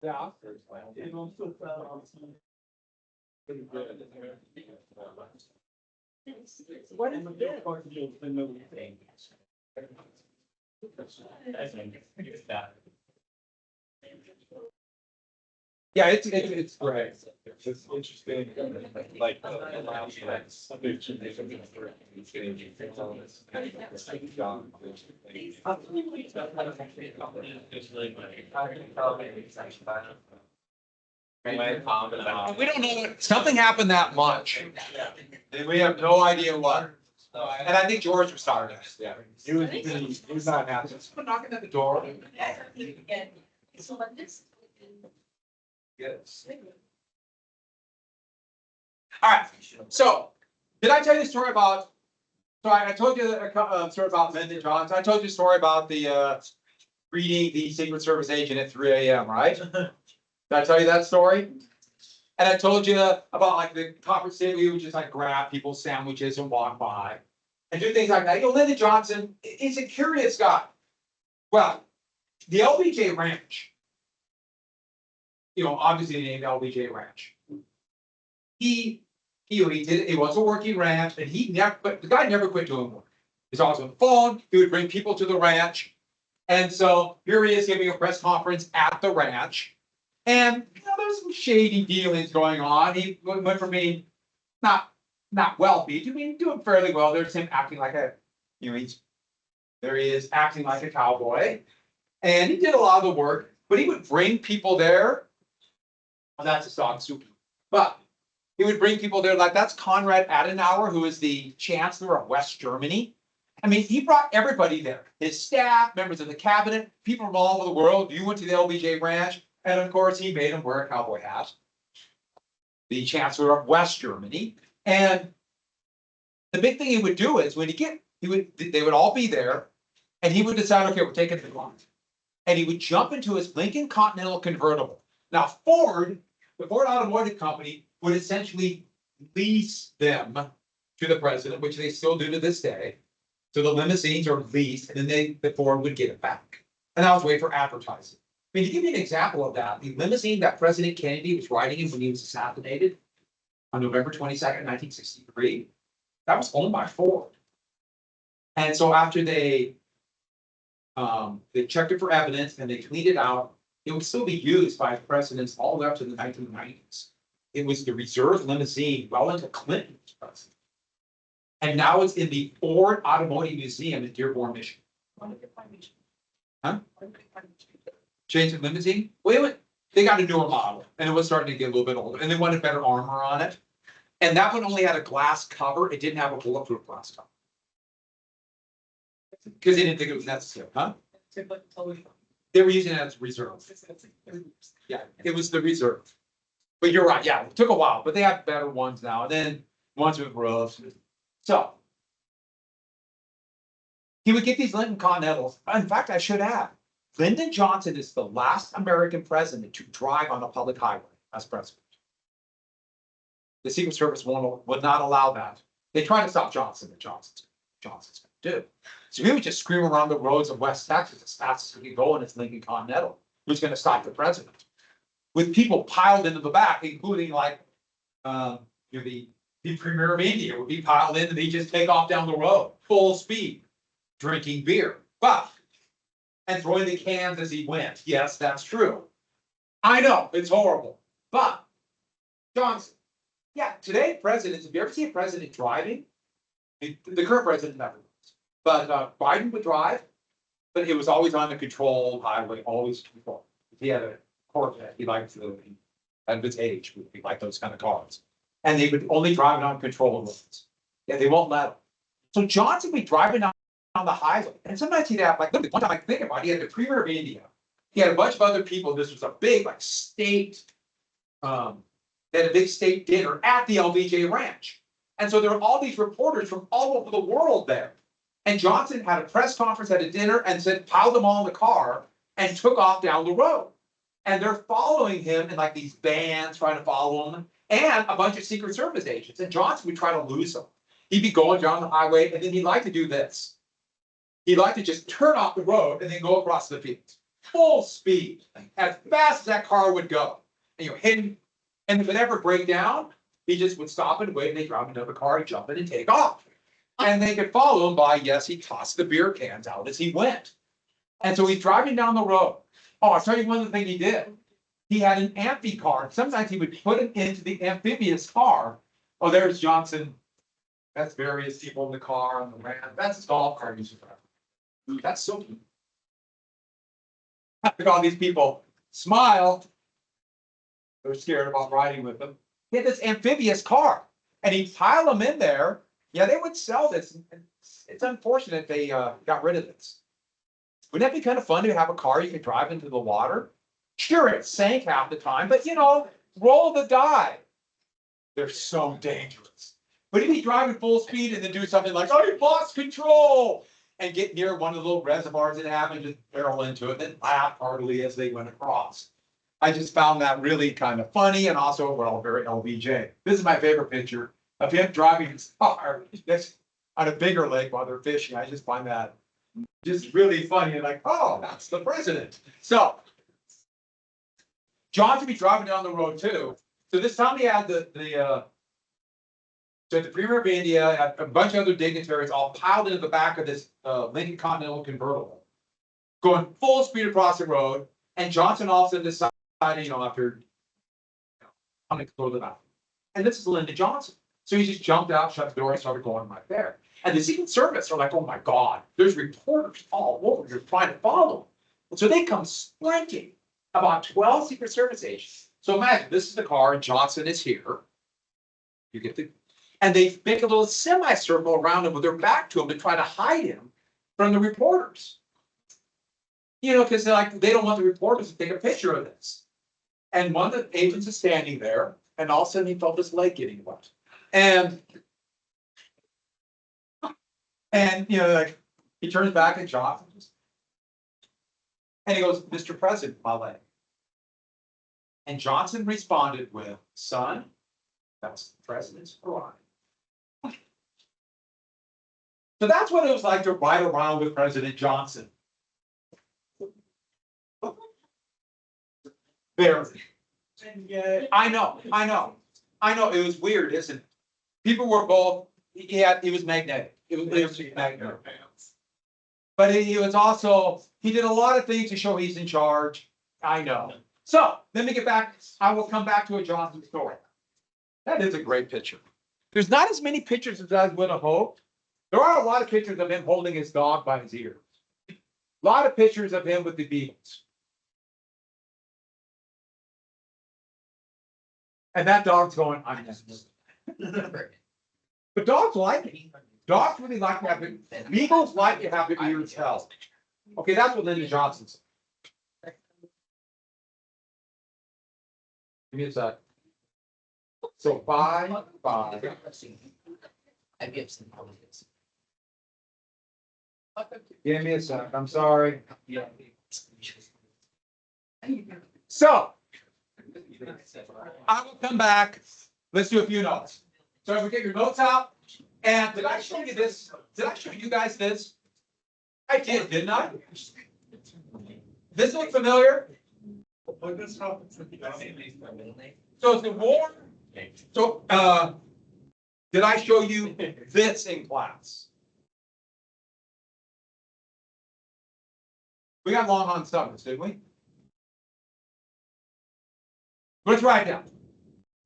Yeah. What is Yeah, it's great. It's interesting, like. We don't know what, something happened that much. And we have no idea what. And I think George was starting this, yeah. He was not happy. Someone knocking at the door. Yes. All right, so did I tell you the story about, so I told you a story about Lyndon Johnson. I told you a story about the reading the Secret Service agent at 3 a.m., right? Did I tell you that story? And I told you about like the conference table, we would just like grab people's sandwiches and walk by and do things like that. You know, Lyndon Johnson, he's a curious guy. Well, the LBJ Ranch, you know, obviously named LBJ Ranch. He did, it was a working ranch, and he never, but the guy never quit doing work. He's always on the phone, he would bring people to the ranch. And so here he is giving a press conference at the ranch. And you know, there's some shady dealings going on. He went from being not wealthy to being doing fairly well. There's him acting like a, you know, there he is acting like a cowboy. And he did a lot of the work, but he would bring people there. Well, that's a song soup. But he would bring people there, like that's Konrad Adenauer, who is the chancellor of West Germany. I mean, he brought everybody there, his staff, members of the cabinet, people from all over the world. You went to the LBJ Ranch, and of course, he made them wear a cowboy hat. The chancellor of West Germany. And the big thing he would do is when they would all be there, and he would decide, okay, we're taking the launch. And he would jump into his Lincoln Continental convertible. Now, Ford, the Ford Automotive Company, would essentially lease them to the president, which they still do to this day. So the limousines are leased, and then the Ford would get it back. And that was a way for advertising. I mean, to give you an example of that, the limousine that President Kennedy was riding in when he was assassinated on November 22nd, 1963, that was owned by Ford. And so after they checked it for evidence and they cleaned it out, it would still be used by presidents all the way up to the 1990s. It was the reserve limousine well into Clinton's president. And now it's in the Ford Automotive Museum in Dearborn, Michigan. Huh? Change the limousine? Well, they got a newer model, and it was starting to get a little bit older, and they wanted better armor on it. And that one only had a glass cover. It didn't have a bulletproof glass cover. Because they didn't think it was necessary, huh? They were using it as reserve. Yeah, it was the reserve. But you're right, yeah, it took a while, but they have better ones now, and then ones with roofs. So he would get these Lincoln Continentals. In fact, I should add, Lyndon Johnson is the last American president to drive on a public highway as president. The Secret Service would not allow that. They tried to stop Johnson, but Johnson's going to do. So he would just scream around the roads of West Texas as fast as he could go in his Lincoln Continental. Who's going to stop the president? With people piled into the back, including like the premier of India would be piled in, and they just take off down the road, full speed, drinking beer, and throwing the cans as he went. Yes, that's true. I know it's horrible, but Johnson, yeah, today presidents. If you ever see a president driving, the current president never does, but Biden would drive, but it was always on the controlled highway, always controlled. He had a Corvette. He liked the, at his age, he liked those kind of cars. And they would only drive it on controlled roads. Yeah, they won't let him. So Johnson would be driving down the highway. And sometimes he'd have, like, look, one time I think about it, he had the premier of India. He had a bunch of other people. This was a big, like, state, they had a big state dinner at the LBJ Ranch. And so there were all these reporters from all over the world there. And Johnson had a press conference at a dinner and said, piled them all in the car and took off down the road. And they're following him in like these bands trying to follow him, and a bunch of Secret Service agents. And Johnson would try to lose him. He'd be going down the highway, and then he'd like to do this. He'd like to just turn off the road and then go across the field. full speed, as fast as that car would go. And hidden, and if it ever break down, he just would stop and wait, and they drive another car, jump in and take off. And they could follow him by, yes, he tossed the beer cans out as he went. And so he's driving down the road. Oh, I'll tell you one of the things he did. He had an amphi car. Sometimes he would put it into the amphibious car. Oh, there's Johnson. That's various people in the car on the ramp. That's his golf cart he's driving. That's so cute. Look at all these people smile. They're scared about riding with them. He had this amphibious car, and he'd pile them in there. Yeah, they would sell this. It's unfortunate they got rid of this. Wouldn't that be kind of fun to have a car you could drive into the water? Sure, it sank half the time, but roll the die. They're so dangerous. But if you drive at full speed and then do something like, oh, you lost control, and get near one of the little reservoirs that have and just barrel into it, then laugh heartily as they went across. I just found that really kind of funny and also, well, very LBJ. This is my favorite picture of him driving his car on a bigger lake while they're fishing. I just find that just really funny and like, oh, that's the president. So Johnson be driving down the road too. So this time he had the Premier of India had a bunch of other dignitaries all piled into the back of this Lincoln Continental convertible, going full speed across the road. And Johnson all of a sudden decided, after I'm going to go to the bathroom. And this is Lyndon Johnson. So he just jumped out, shut the door, and started going right there. And the Secret Service are like, oh my God, there's reporters all over here trying to follow him. And so they come sprinting, about 12 Secret Service agents. So imagine this is the car, and Johnson is here. You get the, and they make a little semicircle around him with their back to him to try to hide him from the reporters. Because they don't want the reporters to take a picture of this. And one of the agents is standing there, and all of a sudden he felt his leg getting wet. And he turns back at Johnson, and he goes, Mr. President, my leg. And Johnson responded with, son, that's the president's crime. So that's what it was like to ride around with President Johnson. There. I know. It was weird, isn't it? People were both, he was magnetic. It was magnetic. But he was also, he did a lot of things to show he's in charge. I know. So let me get back. I will come back to a Johnson story. That is a great picture. There's not as many pictures as I would have hoped. There are a lot of pictures of him holding his dog by his ears. A lot of pictures of him with the Beatles. And that dog's going, I'm next. But dogs like it. Dogs really like to have it. Beagles like to have their ears held. Okay, that's what Lyndon Johnson said. Give me a sec. So 5. Give me a sec. I'm sorry. So I will come back. Let's do a few notes. So if we get your notes out, and did I show you this? Did I show you guys this? I did, didn't I? This look familiar? So it's the war. So did I show you this in class? We got Longhorn Summers, didn't we? Let's write it down.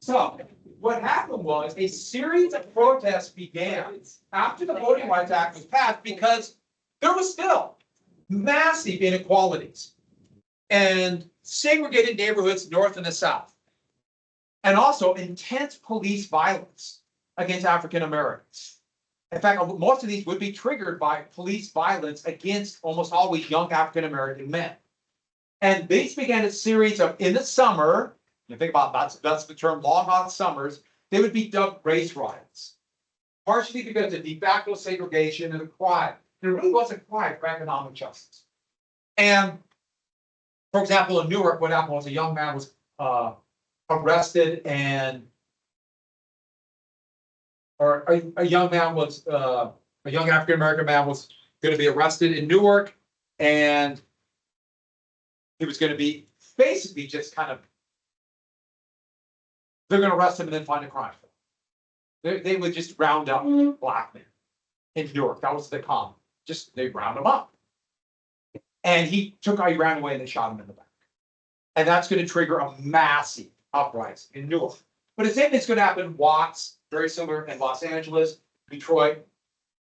So what happened was a series of protests began after the Voting Rights Act was passed because there was still massive inequalities and segregated neighborhoods north and the south, and also intense police violence against African Americans. In fact, most of these would be triggered by police violence against almost always young African American men. And these began a series of, in the summer, you think about that's the term, long hot summers, they would be dubbed race riots, partially because of de facto segregation and a cry. There really was a cry for economic justice. And for example, in Newark, what happened was a young man was arrested, and a young African American man was going to be arrested in Newark, and He was going to be basically just kind of, they're going to arrest him and then find a crime. They would just round up black men in New York. That was the common. Just they round them up. And he ran away and they shot him in the back. And that's going to trigger a massive uprising in Newark. But the same thing's going to happen in Watts, very similar in Los Angeles, Detroit.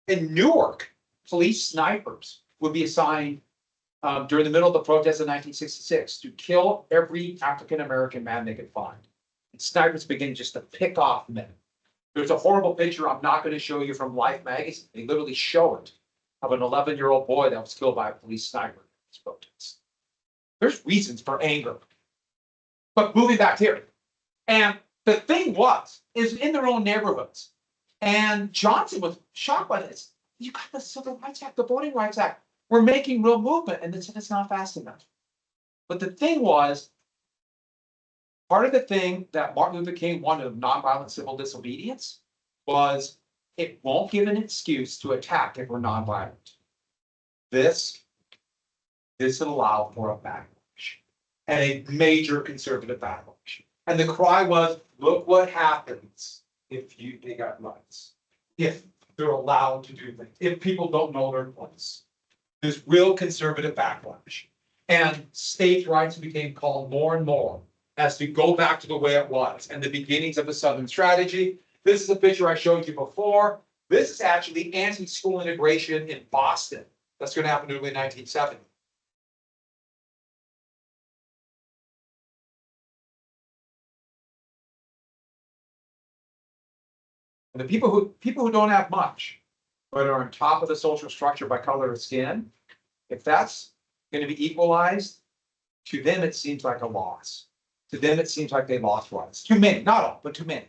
In Newark, police snipers would be assigned during the middle of the protest in 1966 to kill every African-American man they could find. And snipers begin just to pick off men. There's a horrible picture I'm not going to show you from Life magazine. They literally show it of an 11-year-old boy that was killed by a police sniper in this protest. There's reasons for anger. But moving back here. And the thing is in their own neighborhoods. And Johnson was shocked by this. You got the Civil Rights Act, the Voting Rights Act. We're making real movement. And they said it's not fast enough. But the thing was, part of the thing that Martin Luther King wanted of nonviolent civil disobedience was it won't give an excuse to attack if we're nonviolent. This would allow for a backlash and a major conservative backlash. And the cry was, look what happens if they got rights, if they're allowed to do things, if people don't know their place. There's real conservative backlash. And states' rights became called more and more as to go back to the way it was and the beginnings of the Southern strategy. This is a picture I showed you before. This is actually anti-school integration in Boston. That's going to happen in the early 1970s. And the people who don't have much, but are on top of the social structure by color of skin, if that's going to be equalized, to them it seems like a loss. To them it seems like they lost rights. Too many, not all, but too many.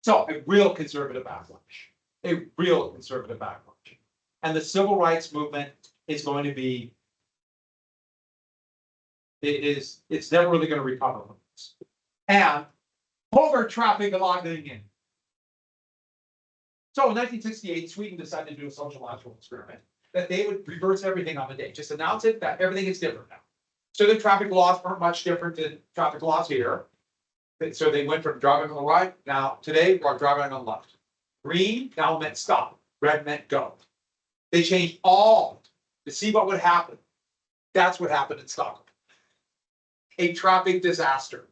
So a real conservative backlash. A real conservative backlash. And the civil rights movement is going to be, it's never really going to recover from this. And polar traffic logging in. So in 1968, Sweden decided to do a sociological experiment that they would reverse everything on the day. Just announce it that everything is different now. So the traffic laws aren't much different than traffic laws here. So they went from driving on the right. Now today we're driving on the left. Green now meant stop. Red meant go. They changed all to see what would happen. That's what happened in Stockholm. A traffic disaster.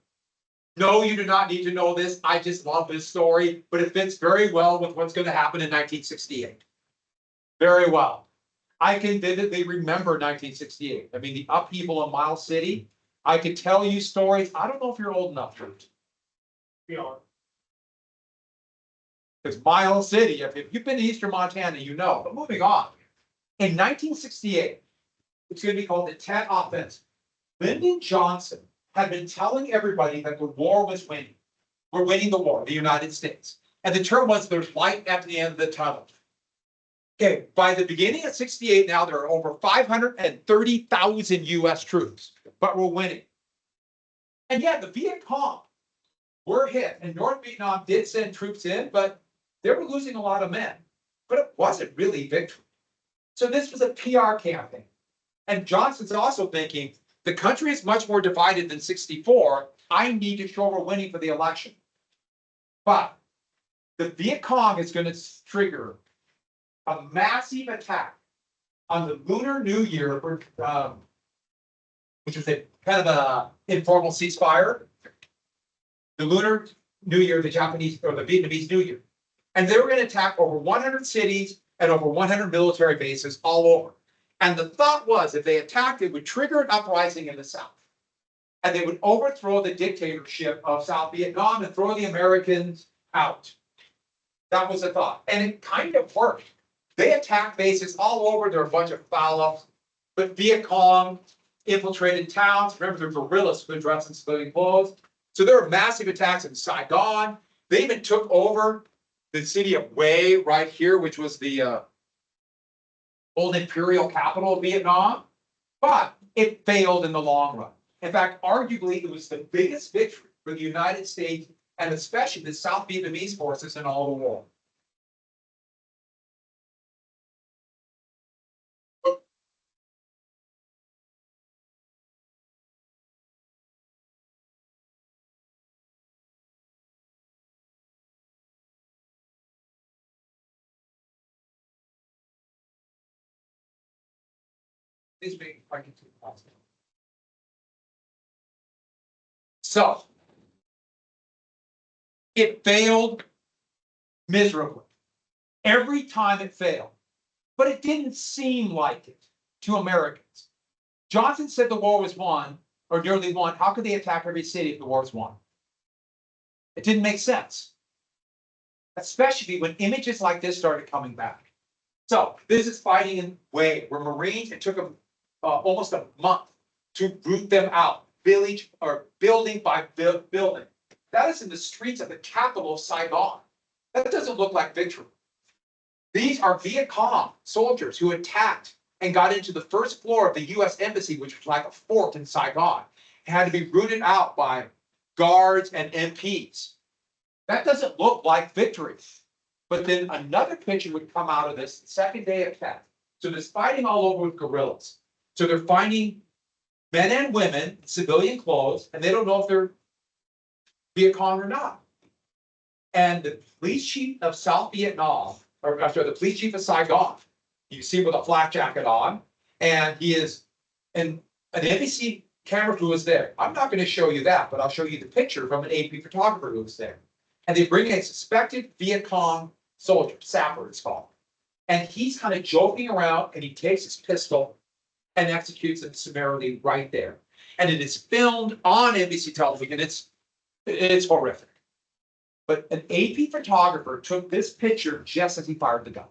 No, you do not need to know this. I just love this story, but it fits very well with what's going to happen in 1968. Very well. I can vividly remember 1968. I mean, the upheaval in Miles City. I could tell you stories. I don't know if you're old enough to. You know, because Miles City, if you've been to Eastern Montana, you know. But moving on. In 1968, it's going to be called the Tet Offensive. Lyndon Johnson had been telling everybody that the war was winning. We're winning the war, the United States. And the term was there's light at the end of the tunnel. Okay, by the beginning of 68 now, there are over 530,000 US troops, but we're winning. And yeah, the Viet Cong were hit, and North Vietnam did send troops in, but they were losing a lot of men. But it wasn't really victory. So this was a PR campaign. And Johnson's also thinking, the country is much more divided than 64. I need to show we're winning for the election. But the Viet Cong is going to trigger a massive attack on the Lunar New Year, which was a kind of a informal ceasefire. The Lunar New Year, the Japanese or the Vietnamese New Year. And they were going to attack over 100 cities and over 100 military bases all over. And the thought was if they attacked, it would trigger an uprising in the South. And they would overthrow the dictatorship of South Vietnam and throw the Americans out. That was the thought. And it kind of worked. They attacked bases all over. There were a bunch of foul-ups. But Viet Cong infiltrated towns. Remember, they're guerrillas who dressed in civilian clothes. So there were massive attacks in Saigon. They even took over the city of Hue right here, which was the old imperial capital of Vietnam. But it failed in the long run. In fact, arguably, it was the biggest victory for the United States and especially the South Vietnamese forces in all the war. These being fucking too possible. So it failed miserably. Every time it failed, but it didn't seem like it to Americans. Johnson said the war was won, or nearly won. How could they attack every city if the war was won? It didn't make sense, especially when images like this started coming back. So this is fighting in Wade, where Marines, it took them almost a month to root them out, village or building by building. That is in the streets of the capital of Saigon. That doesn't look like victory. These are Viet Cong soldiers who attacked and got into the first floor of the U.S. Embassy, which was like a fort in Saigon. It had to be rooted out by guards and MPs. That doesn't look like victory. But then another picture would come out of this second day attack. So there's fighting all over with guerrillas. So they're finding men and women in civilian clothes, and they don't know if they're Viet Cong or not. And the police chief of South Vietnam, or after the police chief of Saigon, you see with a flak jacket on, and he is an NBC camera crew is there. I'm not going to show you that, but I'll show you the picture from an AP photographer who was there. And they bring a suspected Viet Cong soldier, sapper it's called. And he's kind of joking around, and he takes his pistol and executes him summarily right there. And it is filmed on NBC television. It's horrific. But an AP photographer took this picture just as he fired the gun.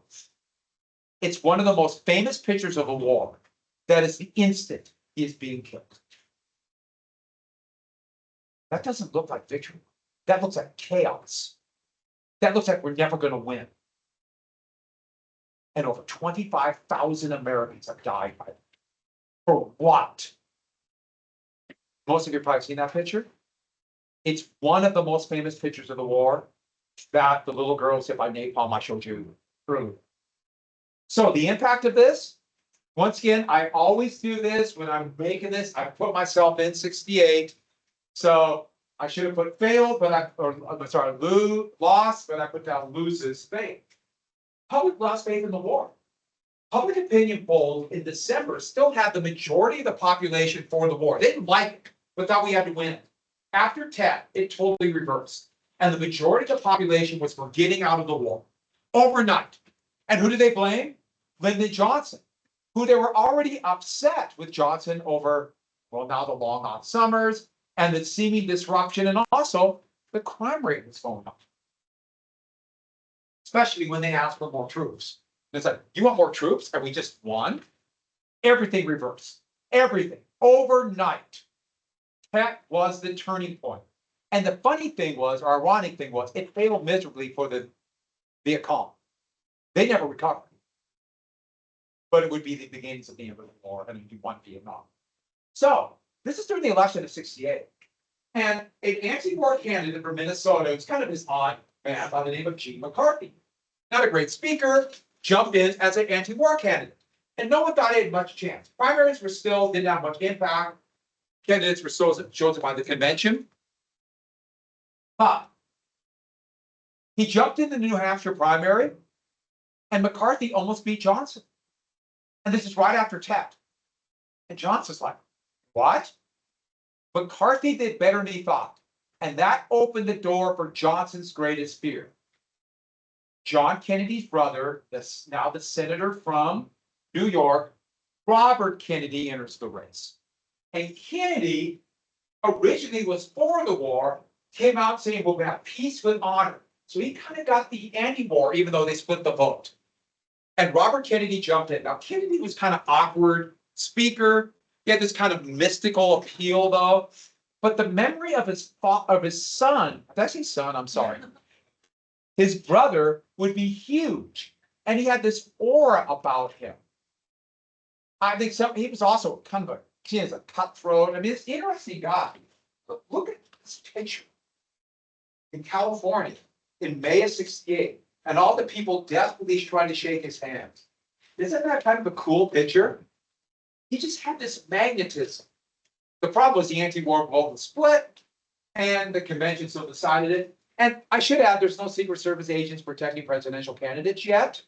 It's one of the most famous pictures of a war. That is the instant he is being killed. That doesn't look like victory. That looks like chaos. That looks like we're never going to win. And over 25,000 Americans have died by it. For what? Most of you have probably seen that picture. It's one of the most famous pictures of the war that the little girl hit by napalm I showed you earlier. So the impact of this, once again, I always do this when I'm making this. I put myself in 68. So I should have put failed, but lost, but I put down loses faith. Public lost faith in the war. Public opinion polls in December still had the majority of the population for the war. They didn't like it, but thought we had to win it. After Tet, it totally reversed. And the majority of the population was for getting out of the war overnight. And who did they blame? Lyndon Johnson, who they were already upset with Johnson over, well, now the long hot summers and the seeming disruption, and also the crime rate was going up. Especially when they asked for more troops. It's like, you want more troops? And we just won? Everything reversed. Everything. Overnight. That was the turning point. And the funny thing was, or ironic thing was, it failed miserably for the Viet Cong. They never recovered. But it would be the beginnings of the end of the war, and you won Vietnam. So this is during the election of 68. And an anti-war candidate from Minnesota, who's kind of his odd man by the name of Gene McCarthy. Not a great speaker, jumped in as an anti-war candidate. And no one thought he had much chance. Primaries were still, didn't have much impact. Candidates were chosen by the convention. But he jumped in the New Hampshire primary, and McCarthy almost beat Johnson. And this is right after Tet. And Johnson's like, what? McCarthy did better than he thought. And that opened the door for Johnson's greatest fear. John Kennedy's brother, now the senator from New York, Robert Kennedy, enters the race. And Kennedy originally was for the war, came out saying, we'll have peace with honor. So he kind of got the anti-war, even though they split the vote. And Robert Kennedy jumped in. Now, Kennedy was kind of awkward speaker. He had this kind of mystical appeal, though. But the memory of his son, that's his son, I'm sorry, his brother would be huge. And he had this aura about him. I think he was also kind of a cutthroat. I mean, it's an interesting guy. But look at this picture in California in May of 68. And all the people desperately trying to shake his hand. Isn't that kind of a cool picture? He just had this magnetism. The problem was the anti-war vote was split, and the convention still decided it. And I should add, there's no Secret Service agents protecting presidential candidates yet.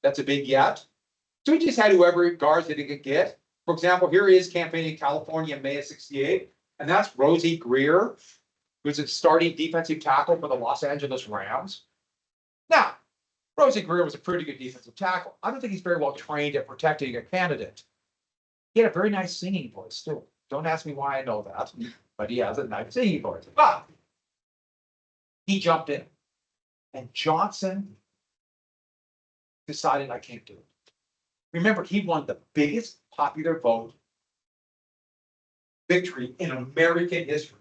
That's a big yet. So he just had whoever guards that he could get. For example, here he is campaigning in California in May of '68, and that's Rosie Greer, who's a starting defensive tackle for the Los Angeles Rams. Now, Rosie Greer was a pretty good defensive tackle. I don't think he's very well trained at protecting a candidate. He had a very nice singing voice, too. Don't ask me why I know that, but he has a nice singing voice. But he jumped in, and Johnson decided I can't do it. Remember, he won the biggest popular vote victory in American history,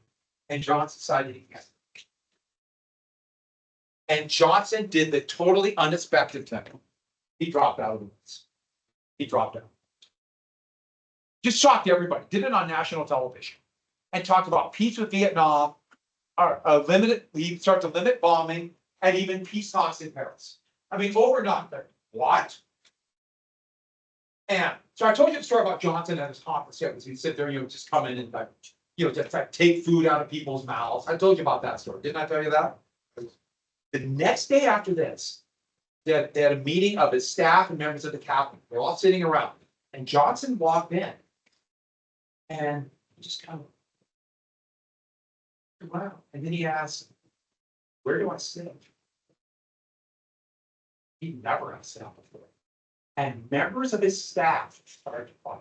and Johnson decided he can't. And Johnson did the totally unexpected thing. He dropped out of the race. He dropped out. Just shocked everybody. Did it on national television and talked about peace with Vietnam, he started to limit bombing, and even peace talks in Paris. I mean, overnight. What? And so I told you the story about Johnson and his conference. Yeah, he'd sit there, just come in and just take food out of people's mouths. I told you about that story. Didn't I tell you that? The next day after this, they had a meeting of his staff and members of the cabinet. They're all sitting around. And Johnson walked in and just kind of, wow. And then he asked, where do I sit? He never asked that before. And members of his staff started to fight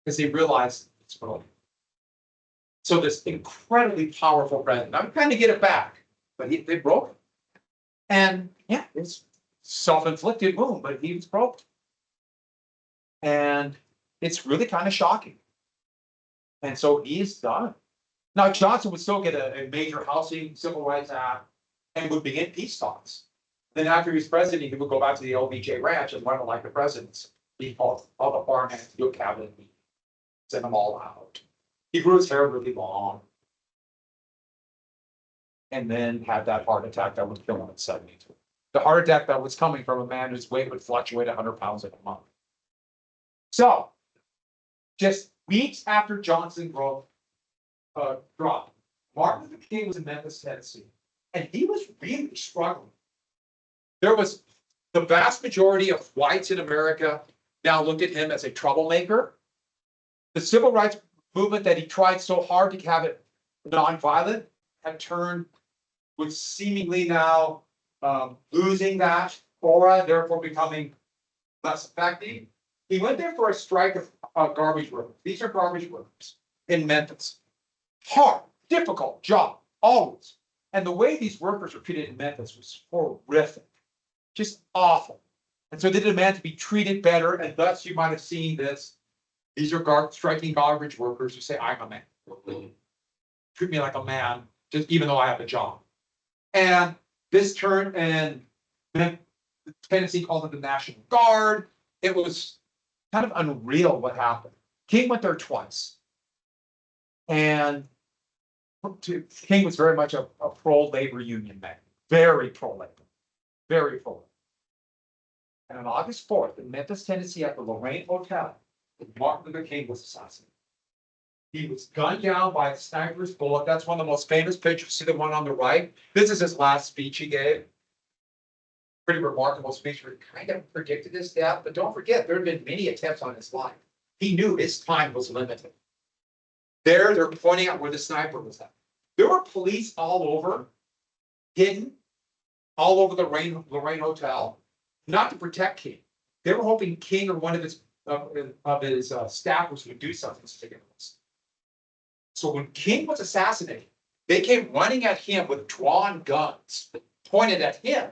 because they realized it's broken. So this incredibly powerful president, I'm trying to get it back, but they broke it. And yeah, it's self-inflicted wound, but he was broken. And it's really kind of shocking. And so he's done. Now, Johnson would still get a major housing civil rights act and would begin peace talks. Then after he was president, he would go back to the LBJ ranch and run it like the presidents. He called all the farm hands to do a cabinet meeting, send them all out. He grew his hair really long. And then had that heart attack that would kill him at 72. The heart attack that was coming from a man whose weight would fluctuate 100 pounds in a month. So, just weeks after Johnson dropped, Martin Luther King was in Memphis, Tennessee, and he was really struggling. There was the vast majority of whites in America now looked at him as a troublemaker. The civil rights movement that he tried so hard to have it nonviolent had turned, was seemingly now losing that aura, therefore becoming less effective. He went there for a strike of garbage workers. These are garbage workers in Memphis. Hard, difficult job, always. And the way these workers were treated in Memphis was horrific. Just awful. And so they demand to be treated better, and thus you might have seen this. These are striking garbage workers who say, I'm a man. Treat me like a man, just even though I have a job. And this turned, and Tennessee called it the National Guard. It was kind of unreal what happened. King went there twice. And King was very much a pro-labor union man. Very pro-labor. Very full. And on August 4th, in Memphis, Tennessee, at the Lorraine Hotel, Martin Luther King was assassinated. He was gunned down by a sniper's bullet. That's one of the most famous pictures. See the one on the right? This is his last speech he gave. Pretty remarkable speech. We kind of predicted his death, but don't forget, there have been many attempts on his life. He knew his time was limited. They're pointing out where the sniper was at. There were police all over, hidden, all over the Lorraine Hotel, not to protect King. They were hoping King or one of his staffers would do something ridiculous. So when King was assassinated, they came running at him with drawn guns, pointed at him.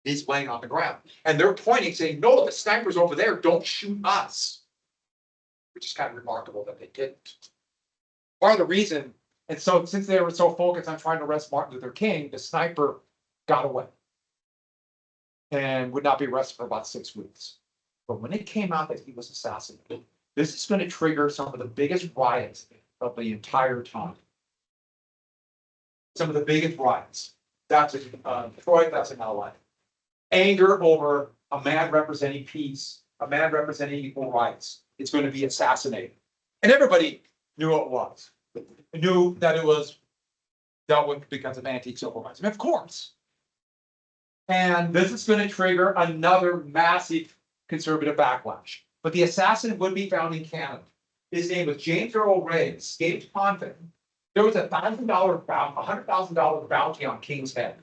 He's laying on the ground, and they're pointing, saying, "No, the sniper's over there. Don't shoot us." Which is kind of remarkable that they didn't. Part of the reason, and so since they were so focused on trying to arrest Martin Luther King, the sniper got away and would not be arrested for about 6 weeks. But when it came out that he was assassinated, this is going to trigger some of the biggest riots of the entire time. Some of the biggest riots. That's in Detroit, that's in LA. Anger over a man representing peace, a man representing equal rights. It's going to be assassinated. And everybody knew what it was. Knew that it was dealt with because of anti-civil rights. I mean, of course. And this is going to trigger another massive conservative backlash. but the assassin would be found in Canada. His name was James Earl Ray, escaped convict. There was $100,000 bounty on King's head.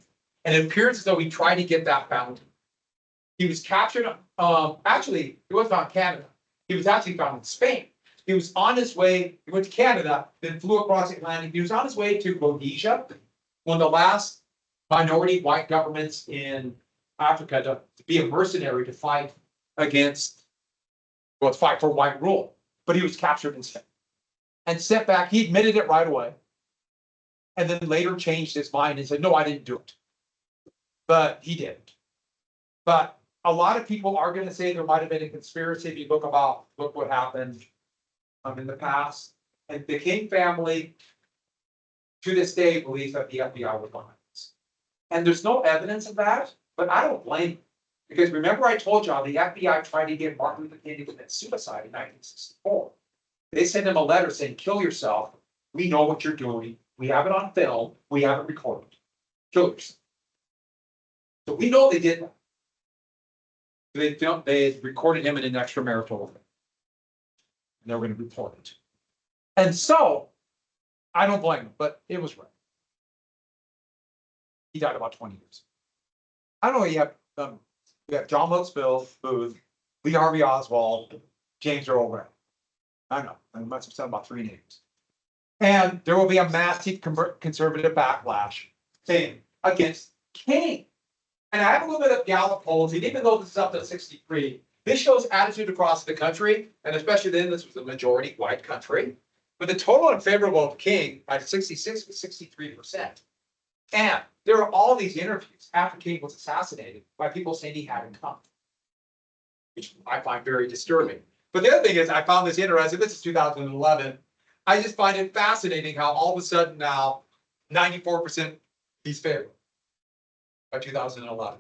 And it appears as though he tried to get that bounty. He was captured, actually, he was not Canada. He was actually found in Spain. He was on his way, he went to Canada, then flew across the Atlantic. He was on his way to Rhodesia, one of the last minority white governments in Africa to be a mercenary to fight against, well, to fight for white rule. But he was captured and sent back. He admitted it right away. And then later changed his mind and said, no, I didn't do it. But he didn't. But a lot of people are going to say there might have been a conspiracy. If you look what happened in the past. And the King family, to this day, believes that the FBI was behind this. And there's no evidence of that, but I don't blame them. Because remember I told y'all the FBI tried to get Martin Luther King to commit suicide in 1964. They sent him a letter saying, kill yourself. We know what you're doing. We have it on film. We have it recorded. Kill yourself. So we know they did that. They recorded him in an extramarital affair. And they were going to report it. And so, I don't blame him, but it was right. He died about 20 years. I don't know, you have John Wilkes Booth, Lee Harvey Oswald, James Earl Ray. I know, I must have said about 3 names. And there will be a massive conservative backlash saying against King. And I have a little bit of Gallup polls, and even though this is up to 63, this shows attitude across the country, and especially then this was a majority white country. But the total unfavorable of King by 66 was 63%. And there are all these interviews after King was assassinated by people saying he hadn't come, which I find very disturbing. But the other thing is, I found this interesting. This is 2011. I just find it fascinating how all of a sudden now 94% he's favored by 2011.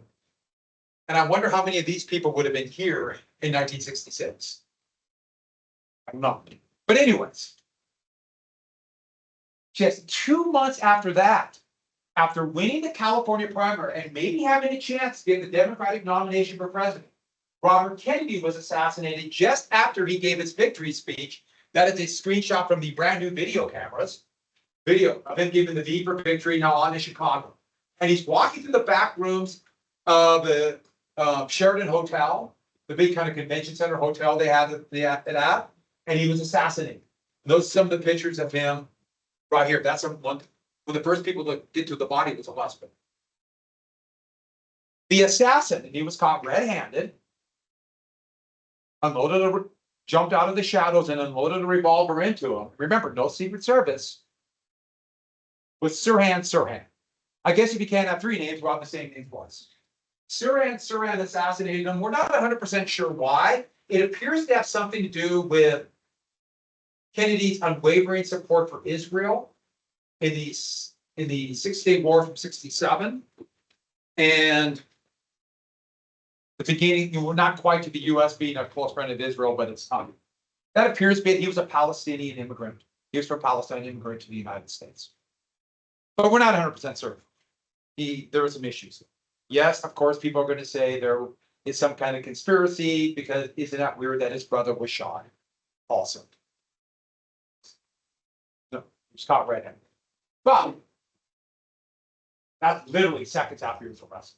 And I wonder how many of these people would have been here in 1966. I'm not. But anyways, just 2 months after that, after winning the California primary and maybe having a chance to get the Democratic nomination for president, Robert Kennedy was assassinated just after he gave his victory speech. That is a screenshot from the brand new video cameras. Video of him giving the V for victory now on in Chicago. And he's walking through the back rooms of the Sheraton Hotel, the big kind of convention center hotel they had it at, and he was assassinated. And those are some of the pictures of him right here. That's one of the first people to get to the body was a husband. The assassin, and he was caught red-handed, jumped out of the shadows and unloaded a revolver into him. Remember, no Secret Service. With Sirhan. I guess if you can't have 3 names, we'll have the same name twice. Sirhan assassinated him. We're not 100% sure why. It appears to have something to do with Kennedy's unwavering support for Israel in the Six-Day War from 67. And the beginning, we're not quite to the U.S. being a close friend of Israel, but it's not. That appears to be, he was a Palestinian immigrant. He was from Palestine, immigrant to the United States. But we're not 100% certain. There were some issues. Yes, of course, people are going to say there is some kind of conspiracy because isn't that weird that his brother was shot also? No, he was caught red-handed. But that's literally seconds after he was arrested.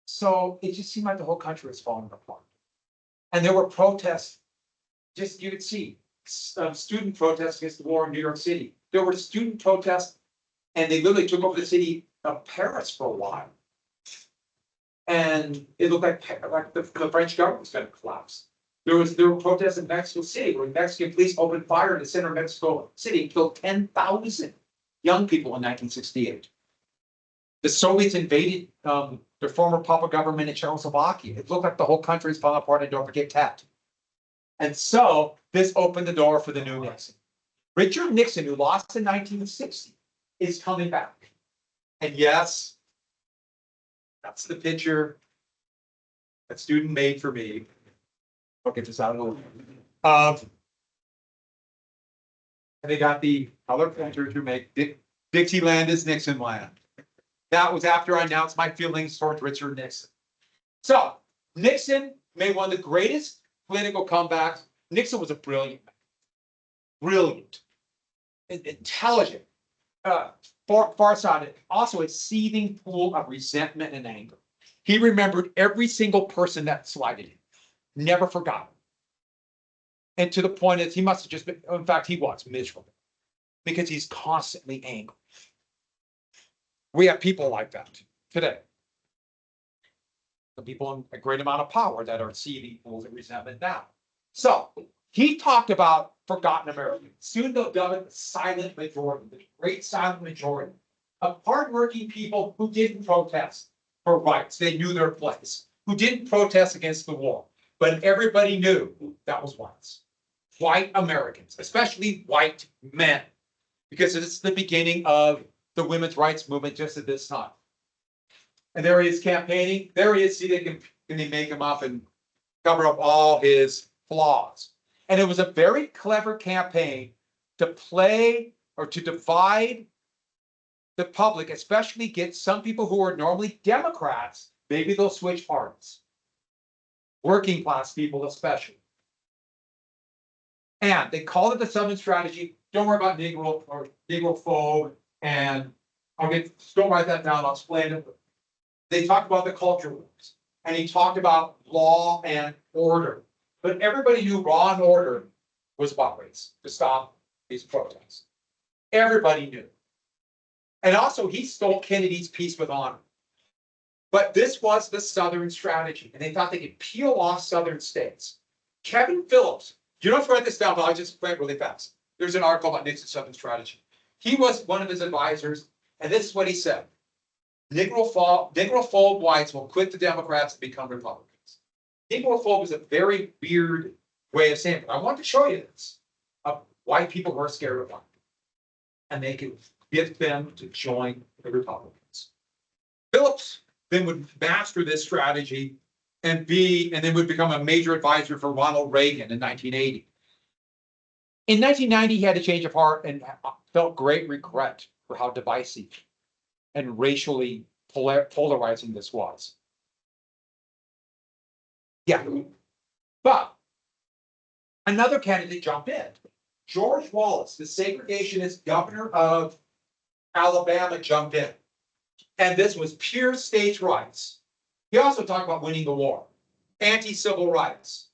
So it just seemed like the whole country was falling apart. And there were protests, just you could see, student protests against the war in New York City. There were student protests, and they literally took over the city of Paris for a while. And it looked like the French government was going to collapse. There were protests in Mexico City where Mexican police opened fire in the center of Mexico City and killed 10,000 young people in 1968. The Soviets invaded their former puppet government in Czechoslovakia. It looked like the whole country was falling apart, and don't forget Tet. And so this opened the door for the new Nixon. Richard Nixon, who lost in 1960, is coming back. And yes, that's the picture that student made for me. I'll get this out of the way. And they got the color printer to make Dixieland is Nixon land. That was after I announced my feelings towards Richard Nixon. So Nixon made one of the greatest political comebacks. Nixon was a brilliant man. Brilliant, intelligent, farsighted, also a seething pool of resentment and anger. He remembered every single person that slighted him, never forgot. And to the point that he must have just been, in fact, he was miserable because he's constantly angry. We have people like that today. The people in a great amount of power that are seething pools of resentment now. So he talked about forgotten Americans. Soon they'll dub it the silent majority, the great silent majority of hardworking people who didn't protest for rights. They knew their place, who didn't protest against the war. But everybody knew that was whites. White Americans, especially white men, because it's the beginning of the women's rights movement just at this time. And there he is campaigning. There he is. See, they make him up and cover up all his flaws. And it was a very clever campaign to play or to divide the public, especially get some people who are normally Democrats, maybe they'll switch parties. Working class people especially. And they called it the Southern strategy. Don't worry about Negro or Negrophobe. And don't write that down, I'll explain it. They talked about the culture wars. And he talked about law and order. But everybody knew law and order was about ways to stop these protests. Everybody knew. And also he stole Kennedy's peace with honor. But this was the Southern strategy. And they thought they could peel off Southern states. Kevin Phillips, you don't have to write this down, but I'll just explain it really fast. There's an article about Nixon's Southern strategy. He was one of his advisors, and this is what he said. Negrophobe whites will quit the Democrats and become Republicans. Negrophobe is a very weird way of saying it. I want to show you this of white people who are scared of white. And they can get them to join the Republicans. Phillips then would master this strategy and then would become a major advisor for Ronald Reagan in 1980. In 1990, he had a change of heart and felt great regret for how divisive and racially polarizing this was. Yeah, but another candidate jumped in. George Wallace, the segregationist governor of Alabama, jumped in. And this was pure states' rights. He also talked about winning the war, anti-civil rights.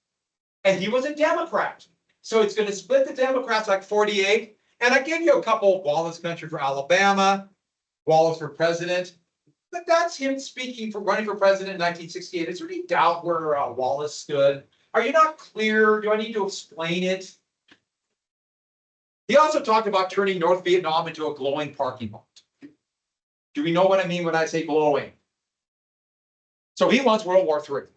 And he was a Democrat. So it's going to split the Democrats like 48. And I give you a couple, Wallace country for Alabama, Wallace for president. But that's him speaking for running for president in 1968. Is there any doubt where Wallace stood? Are you not clear? Do I need to explain it? He also talked about turning North Vietnam into a glowing parking lot. Do we know what I mean when I say glowing? So he wants World War III.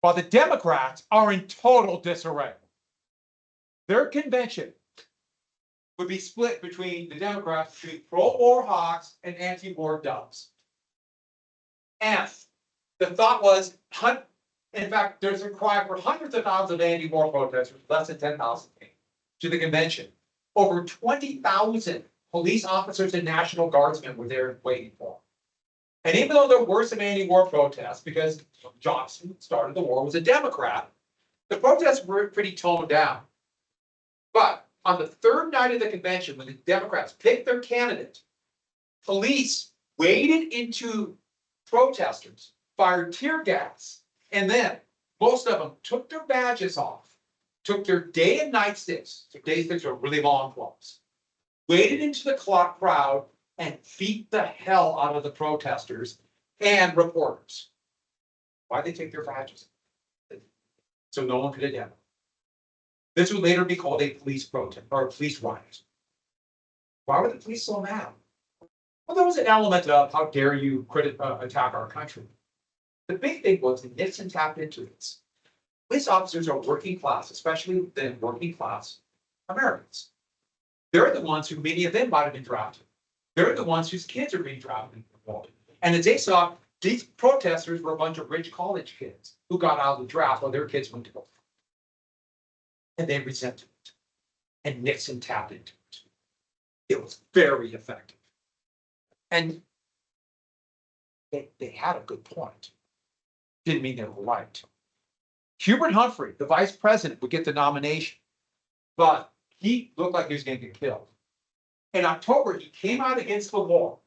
While the Democrats are in total disarray. Their convention would be split between the Democrats, between pro-war hawks and anti-war doves. And the thought was, in fact, there's a cry for hundreds of thousands of anti-war protesters, less than 10,000 came to the convention. Over 20,000 police officers and National Guardsmen were there waiting for them. And even though there were some anti-war protests, because Johnson started the war, was a Democrat, the protests were pretty toned down. But on the third night of the convention, when the Democrats picked their candidate, police waded into protesters, fired tear gas, and then most of them took their badges off, took their day and night sticks, so day sticks are really long clothes, waded into the crowd and beat the hell out of the protesters and reporters. Why'd they take their badges? So no one could identify. This would later be called a police protest or a police riot. Why were the police so mad? Well, there was an element of how dare you attack our country. The big thing was that Nixon tapped into this. Police officers are working class, especially the working class Americans. They're the ones who many of them might have been drafted. They're the ones whose kids are being drafted. And as they saw, these protesters were a bunch of rich college kids who got out of the draft while their kids went to go. And they resented it. And Nixon tapped into it. It was very effective. And they had a good point. Didn't mean they were right. Hubert Humphrey, the vice president, would get the nomination, but he looked like he was going to get killed. In October, he came out against the war,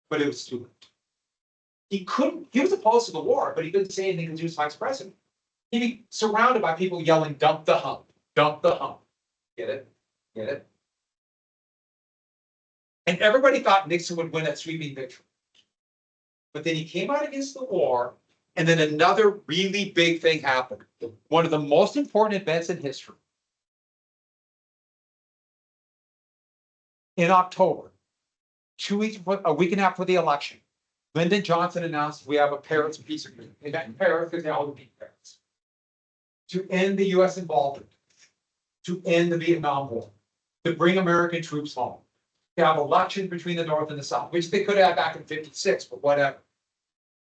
but it was too late. He was opposed to the war, but he couldn't say anything because he was vice president. He'd be surrounded by people yelling, dump the hump, dump the hump. Get it? Get it? And everybody thought Nixon would win a sweeping victory. But then he came out against the war, and then another really big thing happened. One of the most important events in history. In October, a week and a half before the election, Lyndon Johnson announced we have a Paris peace agreement. They met in Paris because they all would be Paris. To end the US involvement, to end the Vietnam War, to bring American troops home, to have elections between the North and the South, which they could have back in '56, but whatever.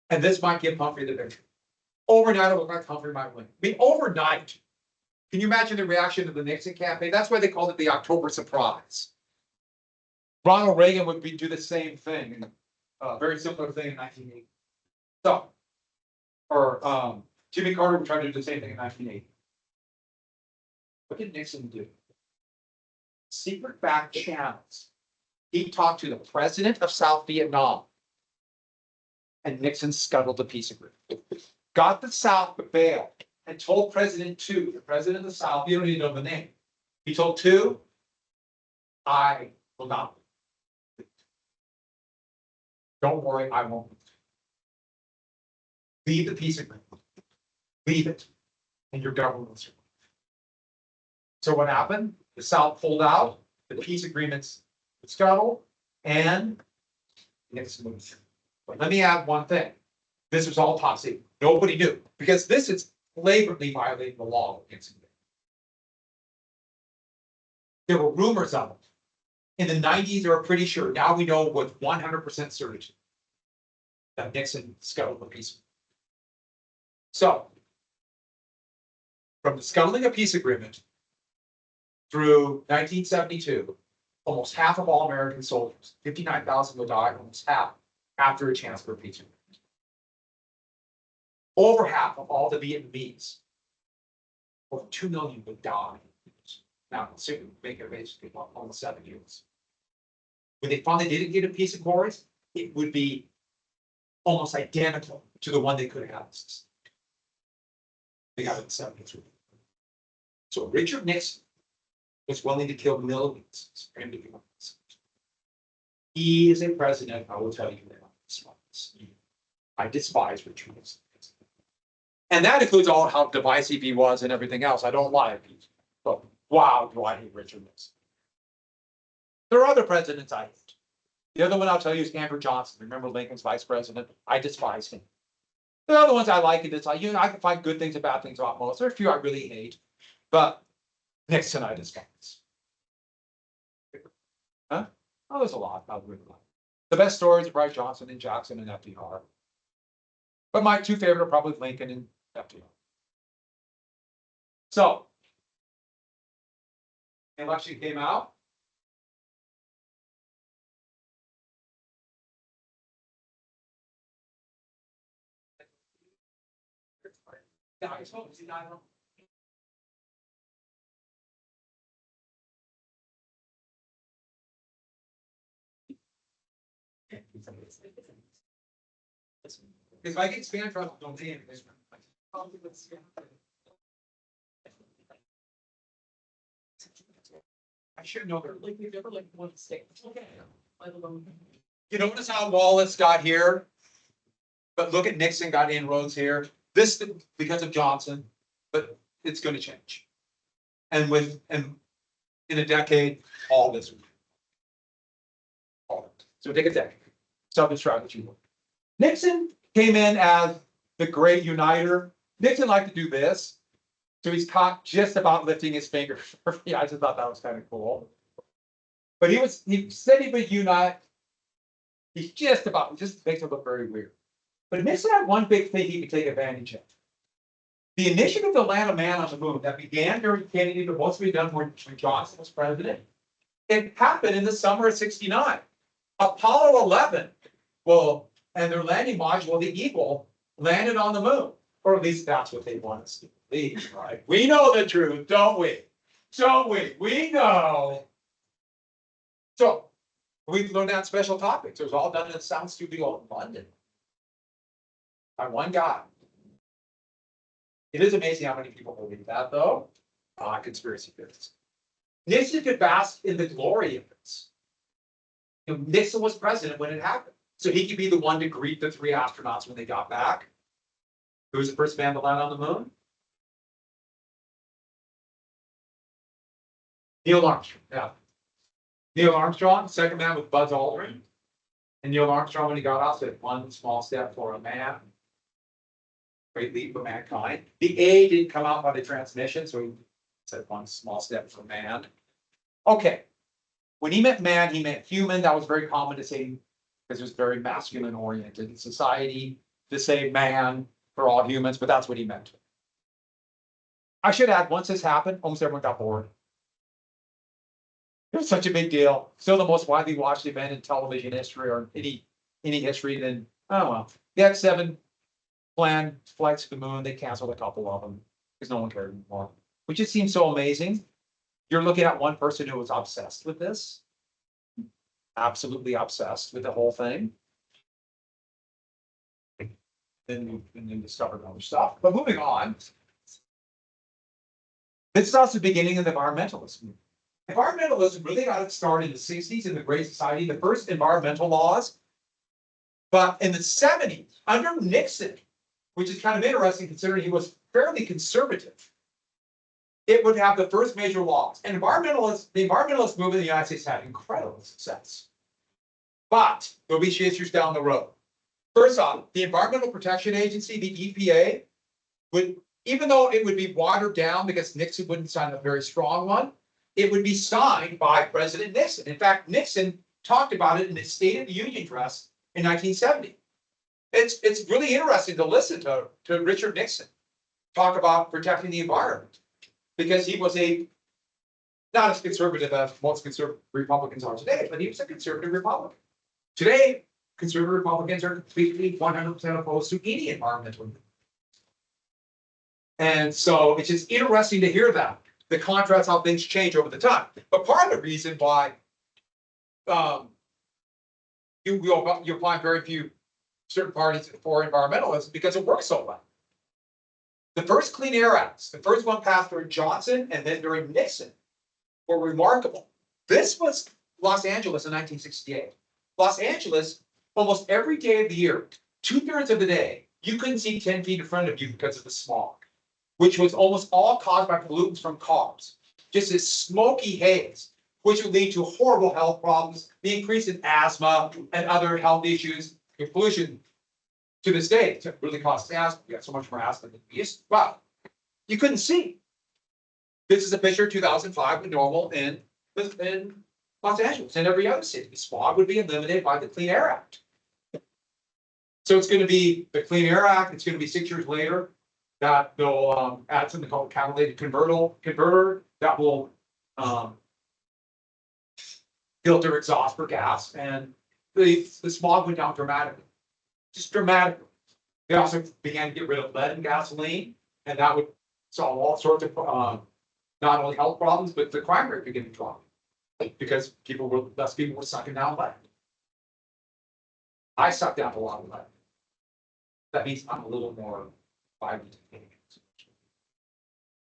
And this might give Humphrey the victory. Overnight, it looked like Humphrey might win. I mean, overnight. Can you imagine the reaction of the Nixon campaign? That's why they called it the October surprise. Ronald Reagan would do the same thing, very similar thing in 1980. So, or Jimmy Carter would try to do the same thing in 1980. What did Nixon do? Secret back channels. He talked to the president of South Vietnam, and Nixon scuttled the peace agreement. Got the South to bail and told President Tu, the president of the South, you don't even know the name. He told Tu, I will not. Don't worry, I won't. Leave the peace agreement. Leave it, and your government will survive. So what happened? The South pulled out, the peace agreements scuttled, and Nixon moved. But let me add one thing. This was all top secret. Nobody knew, because this is flagrantly violating the law of Nixon. There were rumors of it. In the 90s, they were pretty sure. Now we know with 100% certainty that Nixon scuttled the peace agreement. So, from the scuttling of peace agreement through 1972, almost half of all American soldiers, 59,000 will die, almost half, after a chance for a peace agreement. Over half of all the Vietnamese, over 2 million would die. Now, soon make it basically almost 7 years. When they finally didn't get a peace accords, it would be almost identical to the one they could have. They got it in 73. So Richard Nixon was willing to kill millions for him to be president. He is a president, I will tell you that I despise Richard Nixon. And that includes all how divisive he was and everything else. I don't like it. But wow, do I hate Richard Nixon. There are other presidents I hate. The other one I'll tell you is Andrew Johnson. Remember Lincoln's vice president? I despise him. The other ones I like, and it's like, I can find good things and bad things about most. There are a few I really hate, but Nixon I despise. Huh? Oh, there's a lot I really like. The best stories are Bryce Johnson and Jackson and FDR. But my two favorite are probably Lincoln and FDR. So, the election came out. Yeah, I told you, I don't. If I get spam from don't name it. I should know better. Like we've never like one state. Okay. You notice how Wallace got here, but look at Nixon got inroads here. This because of Johnson, but it's going to change. And in a decade, all this. All it. So take a decade. Southern strategy. Nixon came in as the great uniter. Nixon liked to do this. So he's caught just about lifting his finger. Yeah, I just thought that was kind of cool. But he said he would unite. He's just makes it look very weird. But Nixon had one big thing he could take advantage of. The initiative to land a man on the moon that began during Kennedy, but most of it done when Johnson was president. It happened in the summer of '69. Apollo 11. Well, and their landing module, the Eagle, landed on the moon. Or at least that's what they want us to believe, right? We know the truth, don't we? Don't we? We know. So we've learned that special topics. It was all done in the sound studio in London by one guy. It is amazing how many people believe that, though. Conspiracy theorists. Nixon could bask in the glory of this. You know, Nixon was president when it happened, so he could be the one to greet the 3 astronauts when they got back. Who was the first man to land on the moon? Neil Armstrong. Yeah. Neil Armstrong, second man with Buzz Aldrin. And Neil Armstrong, when he got out, said, "One small step for a man, great leap for mankind." The A didn't come out by the transmission, so he said, "One small step for man." Okay. When he meant man, he meant human. That was very common to say because it was very masculine oriented in society to say man for all humans, but that's what he meant. I should add, once this happened, almost everyone got bored. It was such a big deal. Still the most widely watched event in television history or any history. Then, oh well, they had 7 planned flights to the moon. They canceled a couple of them because no one cared anymore. Which just seems so amazing. You're looking at one person who was obsessed with this, absolutely obsessed with the whole thing. Then discovered other stuff. But moving on, this is also the beginning of the environmentalism movement. Environmentalism really got its start in the 60s in the Great Society, the first environmental laws. But in the 70s, under Nixon, which is kind of interesting considering he was fairly conservative, it would have the first major laws. And the environmentalist movement in the United States had incredible success. But there'll be issues down the road. First off, the Environmental Protection Agency, the EPA, would, even though it would be watered down because Nixon wouldn't sign a very strong one, it would be signed by President Nixon. In fact, Nixon talked about it in his State of the Union address in 1970. It's really interesting to listen to Richard Nixon talk about protecting the environment because he was not as conservative as most conservative Republicans are today, but he was a conservative Republican. Today, conservative Republicans are completely 100% opposed to any environmental movement. And so it's just interesting to hear that. The contrast how things change over the time. But part of the reason why you'll find very few certain parties for environmentalism because it works so well. The first Clean Air Acts, the first one passed during Johnson and then during Nixon, were remarkable. This was Los Angeles in 1968. Los Angeles, almost every day of the year, 2/3 of the day, you couldn't see 10 feet in front of you because of the smog, which was almost all caused by pollutants from cars. Just this smoky haze, which would lead to horrible health problems, the increase in asthma and other health issues. Pollution to this day, it really causes asthma. We got so much more asthma than we used to. Well, you couldn't see. This is a picture of 2005 with normal in Los Angeles and every other city. The smog would be eliminated by the Clean Air Act. So it's going to be the Clean Air Act. It's going to be 6 years later that they'll add something called a catalytic converter that will filter exhaust for gas, and the smog went down dramatically, just dramatically. They also began to get rid of lead in gasoline, and that would solve all sorts of not only health problems, but the crime rate began to drop because less people were sucking down lead. I sucked down a lot of lead. That means I'm a little more vibrant.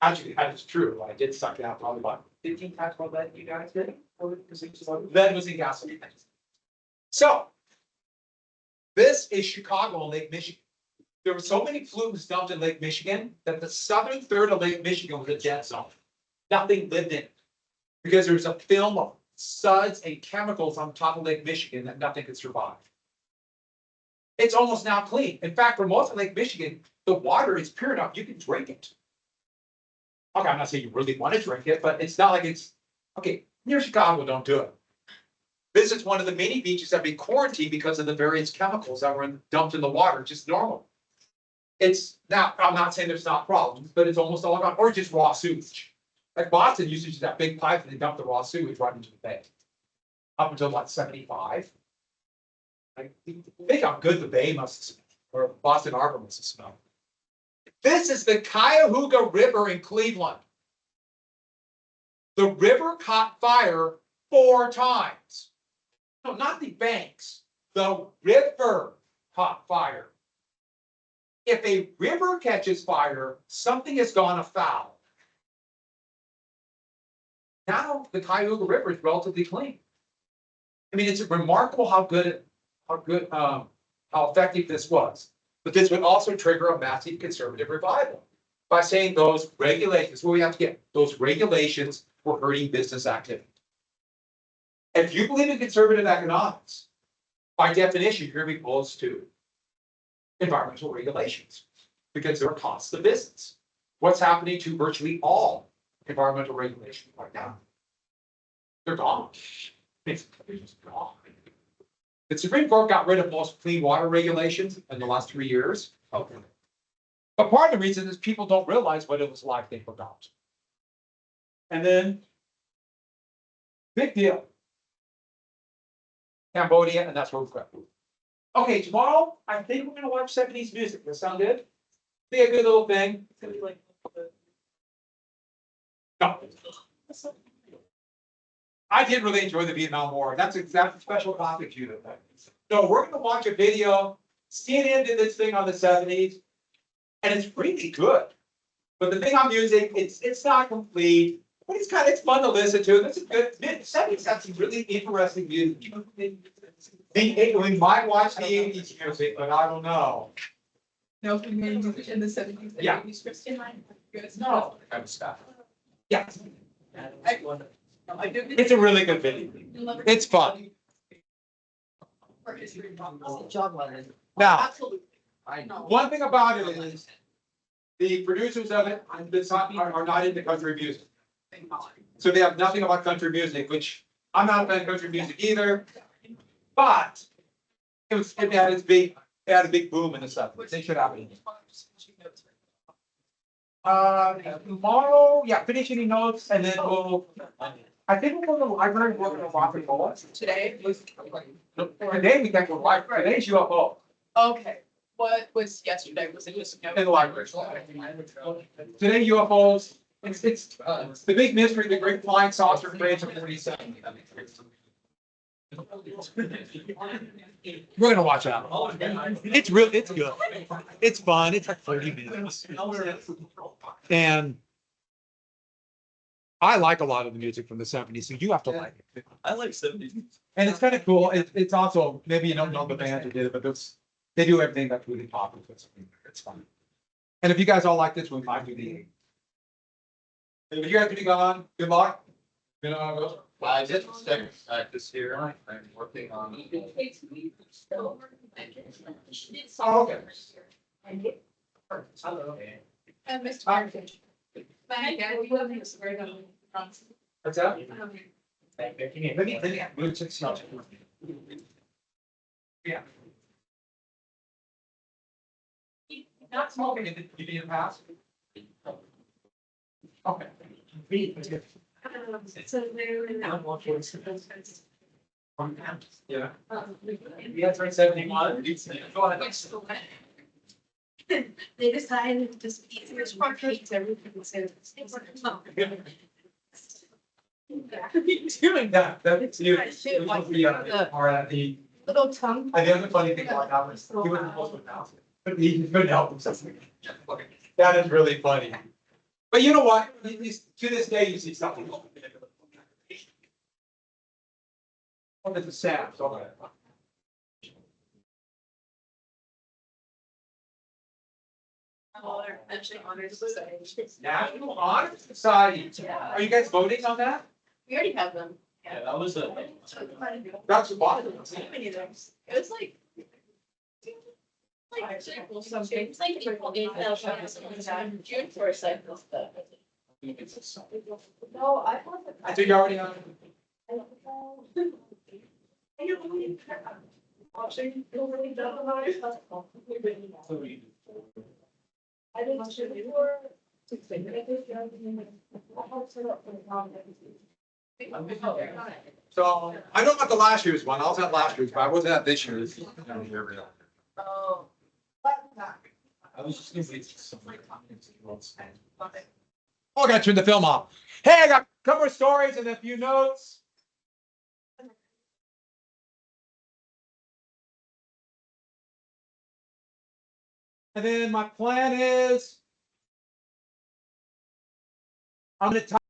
Actually, that's true. I did suck down probably about 15 times more lead than you guys did. Lead was in gasoline. So this is Chicago and Lake Michigan. There were so many pollutants dumped in Lake Michigan that the southern third of Lake Michigan was a dead zone. Nothing lived in it because there's a film of suds and chemicals on top of Lake Michigan that nothing could survive. It's almost now clean. In fact, for most of Lake Michigan, the water is pure enough you can drink it. Okay, I'm not saying you really want to drink it, but it's not like it's okay. Near Chicago, don't do it. This is one of the many beaches that have been quarantined because of the various chemicals that were dumped in the water, just normal. It's now, I'm not saying there's not problems, but it's almost all gone, or just raw sewage. Like Boston used to use that big pipe and they dump the raw sewage right into the bay. Up until about 75. Like, think how good the Bay must smell, or Boston Harbor must smell. This is the Cuyahoga River in Cleveland. The river caught fire 4 times. No, not the banks. The river caught fire. If a river catches fire, something has gone afoul. Now the Cuyahoga River is relatively clean. I mean, it's remarkable how effective this was. But this would also trigger a massive conservative revival by saying those regulations, what we have to get, those regulations were hurting business activity. If you believe in conservative economics, by definition, you're going to be opposed to environmental regulations because they're costs of business. What's happening to virtually all environmental regulations right now? They're gone. They're just gone. The Supreme Court got rid of most clean water regulations in the last 3 years. Okay. But part of the reason is people don't realize what it was like they forgot. And then, big deal. Cambodia, and that's where we've got. Okay, tomorrow, I think we're gonna watch 70's music. Does that sound good? Be a good little thing. It's gonna be like. No. I did really enjoy the Vietnam War. That's a special topic, Judith. No, we're gonna watch a video. CNN did this thing on the 70's, and it's really good. But the thing I'm using, it's not complete, but it's fun to listen to. This is good. 70's have some really interesting music. We might watch the 80's music, but I don't know. No, in the 70's. Yeah. No, kind of stuff. Yeah. It's a really good video. It's fun. Now, one thing about it is the producers of it are not into country music. So they have nothing about country music, which I'm not a fan of country music either. But it had a big boom in the 70's. They should have it. Tomorrow, yeah, finish any notes and then I think we'll go to the library and look at a rock and roll. Today Today we can't go to the library. Today's UFO. Okay, what was yesterday? Was it just? In the library. Today UFOs, it's the big mystery, the great flying saucer craze of 47. We're gonna watch that. It's good. It's fun. It's like 30 minutes. And I like a lot of the music from the 70's, so you have to like it. I like 70's. And it's kind of cool. It's also, maybe you don't know the band who did it, but they do everything that's really popular. It's fun. And if you guys all like this, we might do the. If you guys to be gone, good luck. You know, I did practice here. I'm working on. oh, okay. And Mr. Martin. What's that? Let me, we'll check some. Yeah. Not smoking, you didn't pass? Okay. Yeah. Yeah, 371. Go ahead. They decided to just eat everything. So Doing that, that's you. The little tongue. other funny thing about that was he wasn't supposed to announce it, but he couldn't help himself. That is really funny. But you know what? To this day, you see something. Oh, it's a sad. Okay. National Honor Society. Are you guys voting on that? We already have them. Yeah, that was a. That's what. How many of those? It was like. It's like April 8,000. June first, I feel that. No, I wasn't. I think you already on. I didn't shoot before. So I know about the last year's one. I was at last year's, but I wasn't at this year's. Oh. I was just gonna say something. Oh, I gotta turn the film off. Hey, I got a couple of stories and a few notes. And then my plan is I'm gonna